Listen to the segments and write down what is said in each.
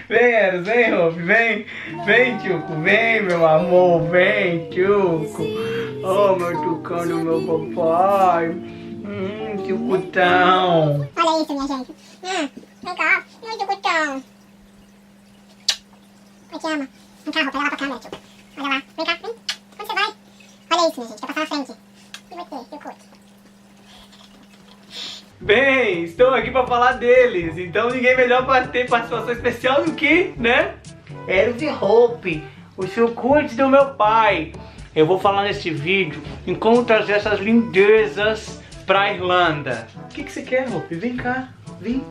Vem, Eros, vem, Hope, vem. Vem, Tchuco, vem, meu amor, vem, Tchuco. Oh, meu tucano do meu papai. Tchucutão. Olha isso, minha gente. Vem cá, meu tchucutão. Eu te amo. Vem cá, Hope, leva pra câmera, Tchuco. Olha lá, vem cá, vem. Onde você vai? Olha isso, minha gente, pra passar na frente. E você, Tchucuto? Bem, estou aqui para falar deles, então ninguém melhor para ter participação especial do que, né? Eros e Hope, o Tchucute do meu pai. Eu vou falar neste vídeo em como trazer essas lindezas pra Irlanda. O que você quer, Hope? Vem cá, vem.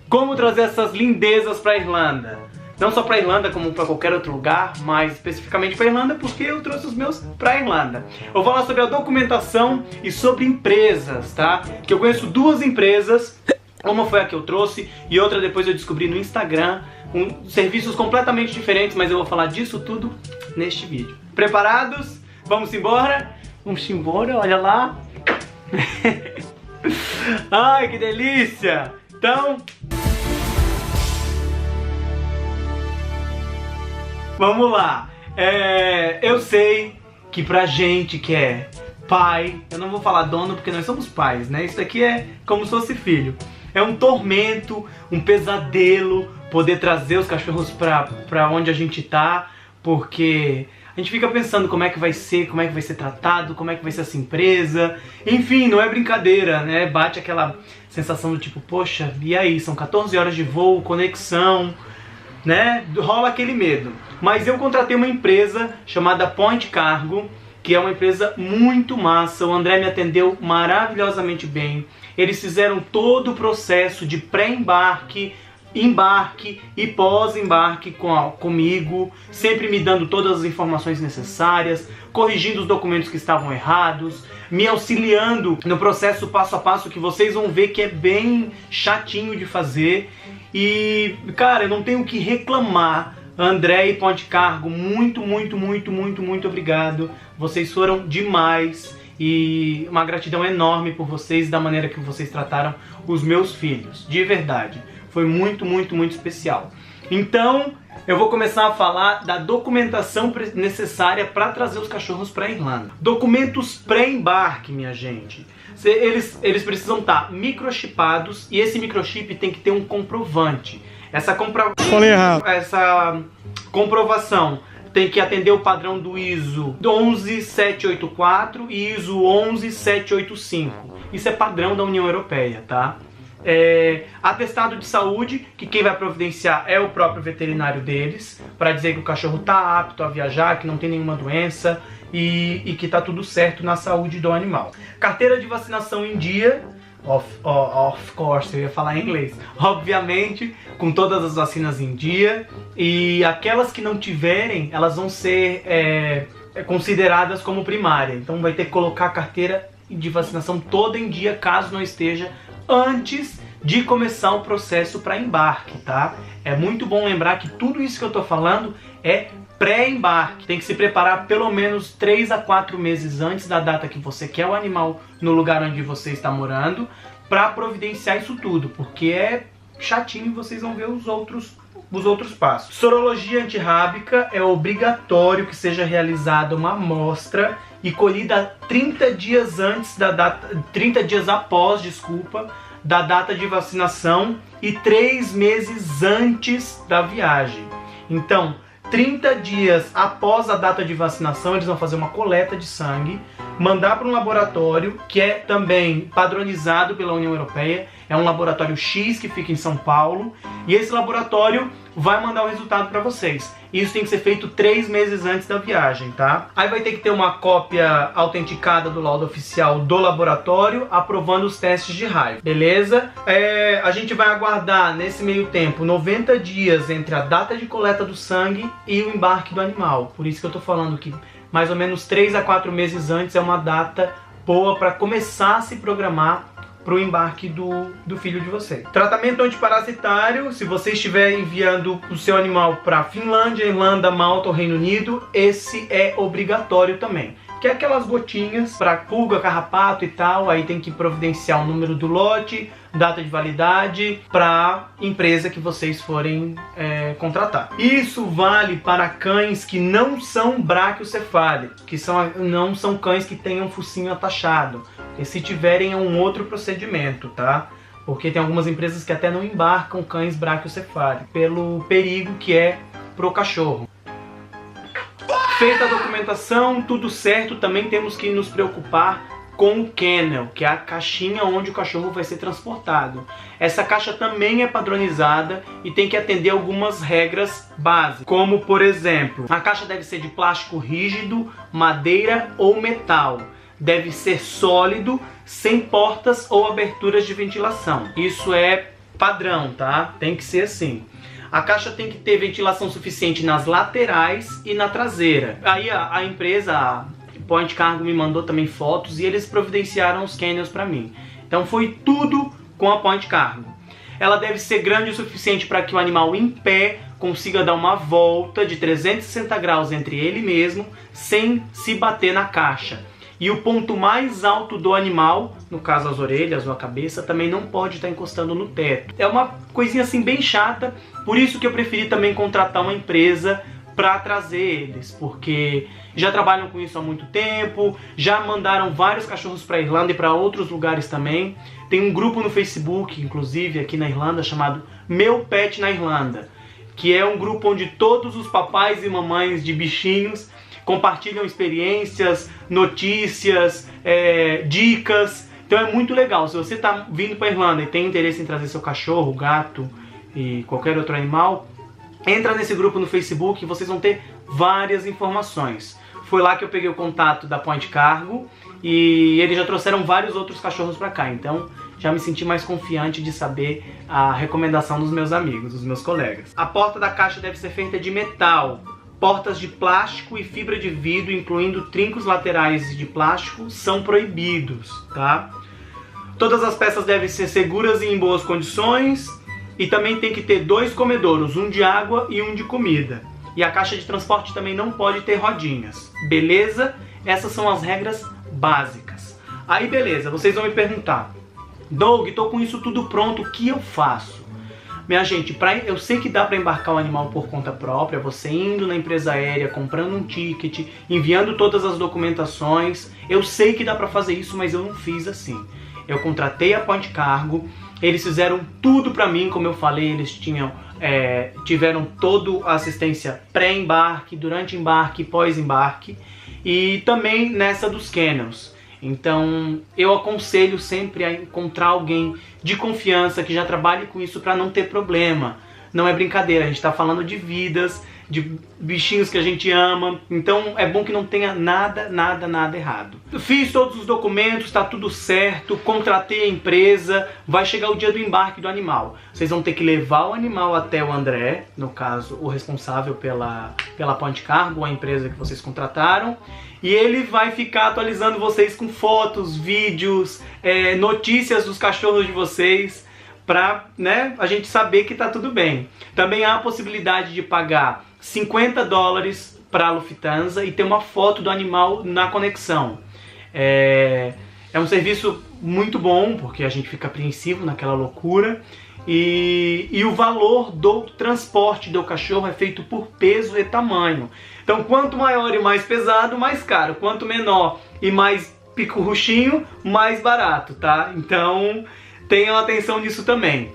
Como trazer essas lindezas pra Irlanda? Não só pra Irlanda, como pra qualquer outro lugar, mas especificamente pra Irlanda, porque eu trouxe os meus pra Irlanda. Eu vou falar sobre a documentação e sobre empresas, tá? Que eu conheço duas empresas, uma foi a que eu trouxe e outra depois eu descobri no Instagram, serviços completamente diferentes, mas eu vou falar disso tudo neste vídeo. Preparados? Vamos embora? Vamos embora, olha lá. Ai, que delícia! Então... vamos lá, eu sei que pra gente que é pai, eu não vou falar dono porque nós somos pais, né? Isso aqui é como se fosse filho. É um tormento, um pesadelo poder trazer os cachorros pra onde a gente tá, porque a gente fica pensando como é que vai ser tratado, como é que vai ser essa empresa. Enfim, não é brincadeira, né? Bate aquela sensação do tipo, poxa, e aí? São 14 horas de voo, conexão, né? Rola aquele medo. Mas eu contratei uma empresa chamada Point Cargo, que é uma empresa muito massa. O André me atendeu maravilhosamente bem. Eles fizeram todo o processo de pré-embarque, embarque e pós-embarque comigo, sempre me dando todas as informações necessárias, corrigindo os documentos que estavam errados, me auxiliando no processo passo a passo que vocês vão ver que é bem chatinho de fazer. E, cara, eu não tenho o que reclamar. André e Point Cargo, muito obrigado. Vocês foram demais e uma gratidão enorme por vocês, da maneira que vocês trataram os meus filhos. De verdade, foi muito especial. Então, eu vou começar a falar da documentação necessária para trazer os cachorros para a Irlanda. Documentos pré-embarque, minha gente. Eles precisam estar microchipados e esse microchip tem que ter um comprovante. Essa comprovação tem que atender o padrão do ISO 11784 e ISO 11785. Isso é padrão da União Europeia, tá? Atestado de saúde, que quem vai providenciar é o próprio veterinário deles, para dizer que o cachorro está apto a viajar, que não tem nenhuma doença e que está tudo certo na saúde do animal. Carteira de vacinação em dia, of course, eu ia falar em inglês, obviamente, com todas as vacinas em dia, e aquelas que não tiverem, elas vão ser consideradas como primária, então vai ter que colocar a carteira de vacinação toda em dia, caso não esteja, antes de começar o processo para embarque, tá? É muito bom lembrar que tudo isso que eu tô falando é pré-embarque. Tem que se preparar pelo menos 3 a 4 meses antes da data que você quer o animal no lugar onde você está morando, para providenciar isso tudo, porque é chatinho e vocês vão ver os outros passos. Sorologia antirrábica, é obrigatório que seja realizada uma amostra e colhida 30 dias antes da data, 30 dias após, desculpa, da data de vacinação e 3 meses antes da viagem. Então, 30 dias após a data de vacinação, eles vão fazer uma coleta de sangue, mandar para um laboratório que é também padronizado pela União Europeia. É um laboratório X que fica em São Paulo, e esse laboratório vai mandar o resultado para vocês. Isso tem que ser feito 3 meses antes da viagem, tá? Aí vai ter que ter uma cópia autenticada do laudo oficial do laboratório, aprovando os testes de raiva, beleza? A gente vai aguardar, nesse meio tempo, 90 dias entre a data de coleta do sangue e o embarque do animal. Por isso que eu tô falando que mais ou menos 3 a 4 meses antes é uma data boa para começar a se programar para o embarque do filho de vocês. Tratamento antiparasitário, se você estiver enviando o seu animal para Finlândia, Irlanda, Malta ou Reino Unido, esse é obrigatório também. Que é aquelas gotinhas para pulga, carrapato e tal, aí tem que providenciar o número do lote, data de validade para empresa que vocês forem contratar. Isso vale para cães que não são braquiocefálicos, que não são cães que tenham focinho atachado. E se tiverem é um outro procedimento, tá? Porque tem algumas empresas que até não embarcam cães braquiocefálicos, pelo perigo que é pro cachorro. Feita a documentação, tudo certo, também temos que nos preocupar com o kennel, que é a caixinha onde o cachorro vai ser transportado. Essa caixa também é padronizada e tem que atender algumas regras básicas, como por exemplo, a caixa deve ser de plástico rígido, madeira ou metal. Deve ser sólido, sem portas ou aberturas de ventilação. Isso é padrão, tá? Tem que ser assim. A caixa tem que ter ventilação suficiente nas laterais e na traseira. Aí a empresa, a Point Cargo, me mandou também fotos e eles providenciaram os kennels para mim. Então foi tudo com a Point Cargo. Ela deve ser grande o suficiente para que o animal em pé consiga dar uma volta de 360 graus entre ele mesmo, sem se bater na caixa. E o ponto mais alto do animal, no caso as orelhas ou a cabeça, também não pode estar encostando no teto. É uma coisinha assim bem chata, por isso que eu preferi também contratar uma empresa para trazer eles, porque já trabalham com isso há muito tempo, já mandaram vários cachorros para a Irlanda e para outros lugares também. Tem um grupo no Facebook, inclusive aqui na Irlanda, chamado Meu Pet na Irlanda, que é um grupo onde todos os papais e mamães de bichinhos compartilham experiências, notícias, dicas. Então é muito legal. Se você está vindo para a Irlanda e tem interesse em trazer seu cachorro, gato e qualquer outro animal, entra nesse grupo no Facebook e vocês vão ter várias informações. Foi lá que eu peguei o contato da Point Cargo e eles já trouxeram vários outros cachorros para cá. Então já me senti mais confiante de saber a recomendação dos meus amigos, dos meus colegas. A porta da caixa deve ser feita de metal. Portas de plástico e fibra de vidro, incluindo trincos laterais de plástico, são proibidos, tá? Todas as peças devem ser seguras e em boas condições. E também tem que ter 2 comedouros, um de água e um de comida. E a caixa de transporte também não pode ter rodinhas. Beleza? Essas são as regras básicas. Aí beleza, vocês vão me perguntar: Doug, tô com isso tudo pronto, o que eu faço? Minha gente, eu sei que dá para embarcar o animal por conta própria, você indo na empresa aérea, comprando um ticket, enviando todas as documentações. Eu sei que dá para fazer isso, mas eu não fiz assim. Eu contratei a Point Cargo, eles fizeram tudo para mim, como eu falei, eles tiveram toda a assistência pré-embarque, durante embarque, pós-embarque e também nessa dos kennels. Então eu aconselho sempre a encontrar alguém de confiança que já trabalhe com isso para não ter problema. Não é brincadeira, a gente está falando de vidas, de bichinhos que a gente ama, então é bom que não tenha nada errado. Fiz todos os documentos, está tudo certo, contratei a empresa, vai chegar o dia do embarque do animal. Vocês vão ter que levar o animal até o André, no caso o responsável pela Point Cargo, a empresa que vocês contrataram, e ele vai ficar atualizando vocês com fotos, vídeos, notícias dos cachorros de vocês, para a gente saber que está tudo bem. Também há a possibilidade de pagar $50 para a Lufthansa e ter uma foto do animal na conexão. É um serviço muito bom, porque a gente fica apreensivo naquela loucura. E o valor do transporte do cachorro é feito por peso e tamanho. Então quanto maior e mais pesado, mais caro. Quanto menor e mais pico-ruchinho, mais barato, tá? Então tenham atenção nisso também.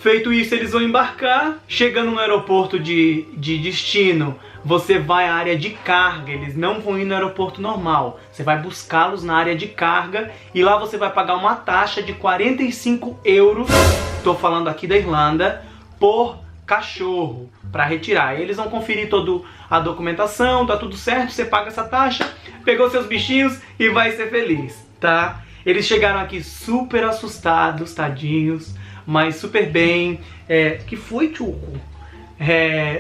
Feito isso, eles vão embarcar. Chegando no aeroporto de destino, você vai à área de carga. Eles não vão ir no aeroporto normal. Você vai buscá-los na área de carga e lá você vai pagar uma taxa de 45 €, estou falando aqui da Irlanda, por cachorro, para retirar. Eles vão conferir toda a documentação, tá tudo certo, você paga essa taxa, pegou seus bichinhos e vai ser feliz, tá? Eles chegaram aqui super assustados, tadinhos, mas super bem. Que foi, Tchuco?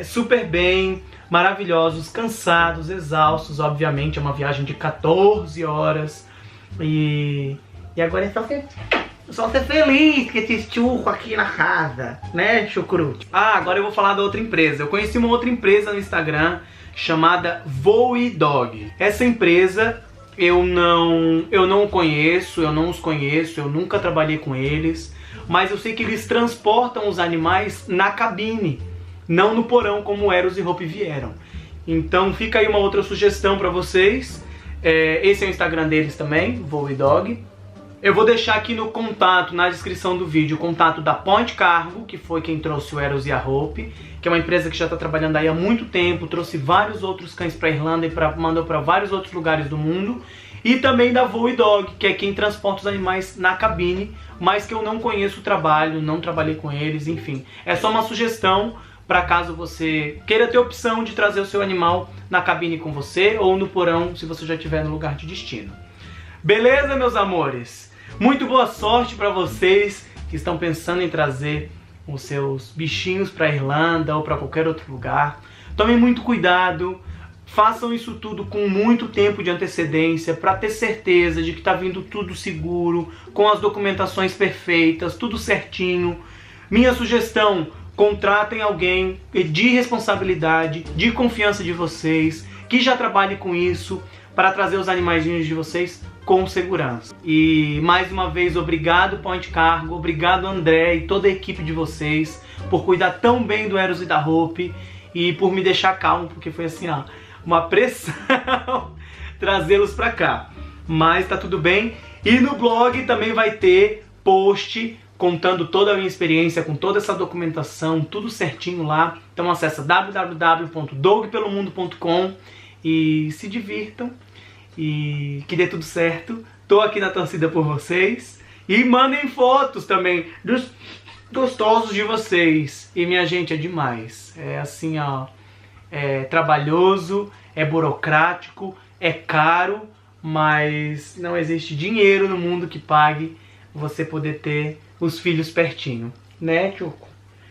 Super bem, maravilhosos, cansados, exaustos, obviamente. É uma viagem de 14 horas. E agora é só ser feliz que esse Tchuco aqui na casa, né, Chucrute? Agora eu vou falar da outra empresa. Eu conheci uma outra empresa no Instagram chamada Voe Dog. Essa empresa eu não conheço, eu não os conheço, eu nunca trabalhei com eles, mas eu sei que eles transportam os animais na cabine, não no porão como o Eros e Hope vieram. Então fica aí uma outra sugestão para vocês. Esse é o Instagram deles também, Voe Dog. Eu vou deixar aqui no contato, na descrição do vídeo, o contato da Point Cargo, que foi quem trouxe o Eros e a Hope, que é uma empresa que já está trabalhando aí há muito tempo, trouxe vários outros cães para Irlanda e mandou para vários outros lugares do mundo. E também da Voe Dog, que é quem transporta os animais na cabine, mas que eu não conheço o trabalho, não trabalhei com eles, enfim. É só uma sugestão para caso você queira ter a opção de trazer o seu animal na cabine com você ou no porão, se você já estiver no lugar de destino. Beleza, meus amores? Muito boa sorte para vocês que estão pensando em trazer os seus bichinhos para Irlanda ou para qualquer outro lugar. Tomem muito cuidado, façam isso tudo com muito tempo de antecedência para ter certeza de que está vindo tudo seguro, com as documentações perfeitas, tudo certinho. Minha sugestão, contratem alguém de responsabilidade, de confiança de vocês, que já trabalhe com isso, para trazer os animaizinhos de vocês com segurança. E mais uma vez, obrigado Point Cargo, obrigado André e toda a equipe de vocês por cuidar tão bem do Eros e da Hope e por me deixar calmo, porque foi assim, ó, uma pressão trazê-los pra cá. Mas tá tudo bem. E no blog também vai ter post contando toda a minha experiência com toda essa documentação, tudo certinho lá. Então acessa www.dogpelomundo.com e se divirtam e que dê tudo certo. Tô aqui na torcida por vocês. E mandem fotos também dos gostosos de vocês. E minha gente, é demais. É assim, ó, é trabalhoso, é burocrático, é caro, mas não existe dinheiro no mundo que pague você poder ter os filhos pertinho. Né, Tchuco?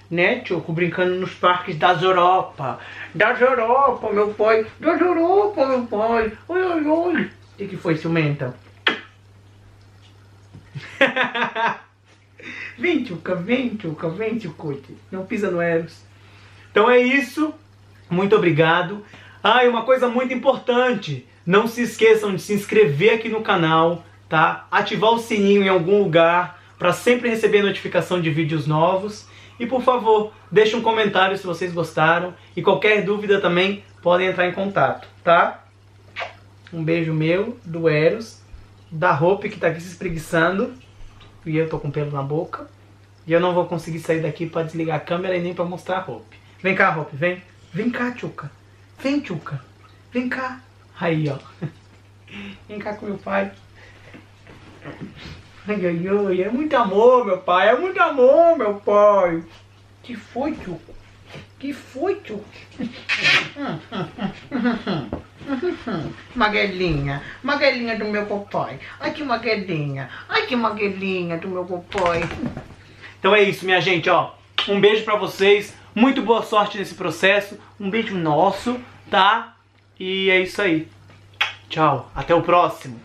Né, Tchuco? Brincando nos parques das Europa. Das Europa, meu pai. Das Europa, meu pai. Oi, oi, oi. O que foi, ciumenta? Vem, Tchuca, vem, Tchuca, vem, Tchucute. Não pisa no Eros. Então é isso. Muito obrigado. Ah, e uma coisa muito importante. Não se esqueçam de se inscrever aqui no canal, tá? Ativar o sininho em algum lugar para sempre receber notificação de vídeos novos. E por favor, deixe um comentário se vocês gostaram. E qualquer dúvida também podem entrar em contato, tá? Um beijo meu, do Eros, da Hope que tá aqui se espreguiçando. E eu tô com pelo na boca. E eu não vou conseguir sair daqui para desligar a câmera e nem para mostrar a Hope. Vem cá, Hope, vem. Vem cá, Tchuca. Vem, Tchuca. Vem cá. Aí, ó. Vem cá com meu pai. Ai, ai, ai. É muito amor, meu pai. É muito amor, meu pai. Que foi, Tchuca? Que foi, Tchuca? Maguelinha. Maguelinha do meu papai. Ai, que maguelinha. Ai, que maguelinha do meu papai. Então é isso, minha gente, ó. Um beijo pra vocês. Muito boa sorte nesse processo. Um beijo nosso, tá? E é isso aí. Tchau. Até o próximo.